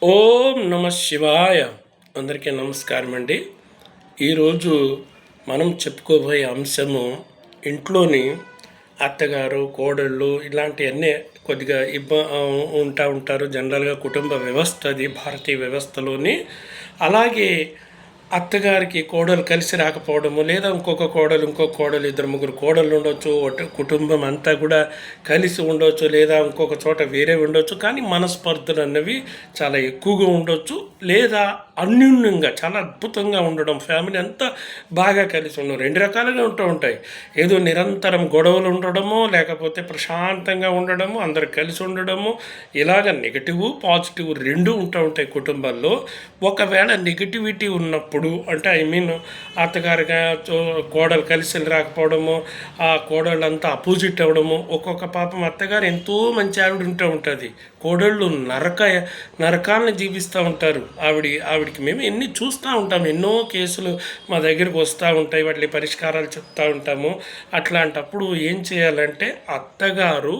ఓం నమ శివాయ. అందరికీ నమస్కారం అండి. ఈరోజు మనం చెప్పుకోబోయే అంశము ఇంట్లోని అత్తగారు, కోడళ్ళు ఇలాంటివన్నీ కొద్దిగా ఉంటారు. జనరల్గా కుటుంబ వ్యవస్థ అది భారతీయ వ్యవస్థలోని. అలాగే అత్తగారికి కోడలు కలిసి రాకపోవడము, లేదా ఇంకొక కోడలు ఇద్దరు ముగ్గురు కోడళ్ళు ఉండొచ్చు, కుటుంబం అంతా కూడా కలిసి ఉండొచ్చు, లేదా ఇంకొక చోట వేరే ఉండొచ్చు. కానీ మనస్పర్ధలు అన్నవి చాలా ఎక్కువగా ఉండొచ్చు, లేదా అన్యూన్యంగా చాలా అద్భుతంగా ఉండడం, ఫ్యామిలీ అంతా బాగా కలిసి ఉండడం, రెండు రకాలుగా ఉంటాయి. ఏదో నిరంతరం గొడవలు ఉండడము, లేకపోతే ప్రశాంతంగా ఉండడము, అందరు కలిసి ఉండడము, ఇలాగ నెగిటివ్ పాజిటివ్ రెండు ఉంటాయి కుటుంబాల్లో. ఒకవేళ నెగిటివిటీ ఉన్నప్పుడు అంటే అత్తగారిగా కోడలు కలిసి రాకపోవడము, ఆ కోడళ్ళంతా అపోజిట్ అవ్వడము. ఒక్కొక్క పాపం అత్తగారు ఎంతో మంచి ఆవిడ ఉంటుంది, కోడళ్ళు నరకాలను జీవిస్తూ ఉంటారు. ఆవిడికి మేము ఎన్ని చూస్తూ ఉంటాము, ఎన్నో కేసులు మా దగ్గరికి వస్తూ ఉంటాయి, వాటి పరిష్కారాలు చెప్తూ ఉంటాము. అట్లాంటప్పుడు ఏం చేయాలంటే అత్తగారు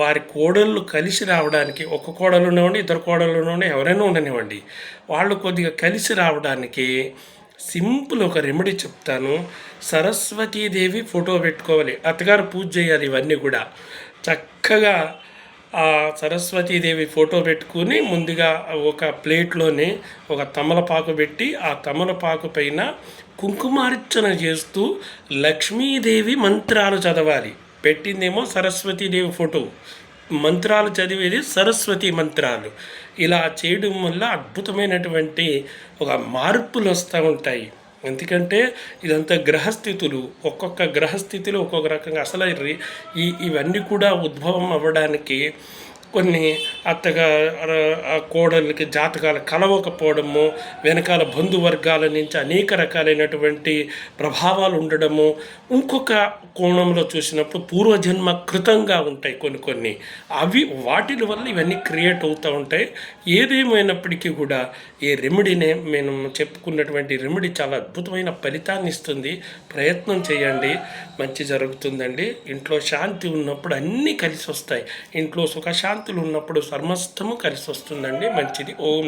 వారి కోడళ్ళు కలిసి రావడానికి, ఒక కోడలు ఉండనివ్వండి, ఇద్దరు కోడళ్ళు ఉండనివ్వండి, ఎవరైనా ఉండనివ్వండి, వాళ్ళు కొద్దిగా కలిసి రావడానికి సింపుల్ ఒక రెమెడీ చెప్తాను. సరస్వతీదేవి ఫోటో పెట్టుకోవాలి, అత్తగారు పూజ చేయాలి. ఇవన్నీ కూడా చక్కగా ఆ సరస్వతీదేవి ఫోటో పెట్టుకుని ముందుగా ఒక ప్లేట్లోని ఒక తమలపాకు పెట్టి, ఆ తమలపాకు పైన కుంకుమార్చన చేస్తూ లక్ష్మీదేవి మంత్రాలు చదవాలి. పెట్టిందేమో సరస్వతీదేవి ఫోటో, మంత్రాలు చదివేది సరస్వతి మంత్రాలు. ఇలా చేయడం వల్ల అద్భుతమైనటువంటి ఒక మార్పులు వస్తూ ఉంటాయి. ఎందుకంటే ఇదంతా గ్రహస్థితులు, ఒక్కొక్క గ్రహస్థితిలో ఒక్కొక్క రకంగా అసలు ఇవన్నీ కూడా ఉద్భవం అవ్వడానికి కొన్ని కోడళ్ళకి జాతకాలు కలవకపోవడము, వెనకాల బంధువర్గాల నుంచి అనేక రకాలైనటువంటి ప్రభావాలు ఉండడము, ఇంకొక కోణంలో చూసినప్పుడు పూర్వజన్మ కృతంగా ఉంటాయి కొన్ని అవి, వాటి వల్ల ఇవన్నీ క్రియేట్ అవుతూ ఉంటాయి. ఏదేమైనప్పటికీ కూడా ఈ రెమెడీనే మేము చెప్పుకున్నటువంటి రెమెడీ చాలా అద్భుతమైన ఫలితాన్ని ఇస్తుంది. ప్రయత్నం చేయండి, మంచి జరుగుతుందండి. ఇంట్లో శాంతి ఉన్నప్పుడు అన్నీ కలిసి వస్తాయి. ఇంట్లో సుఖశాంతులు ఉన్నప్పుడు సమస్తము కలిసి వస్తుందండి. మంచిది. ఓం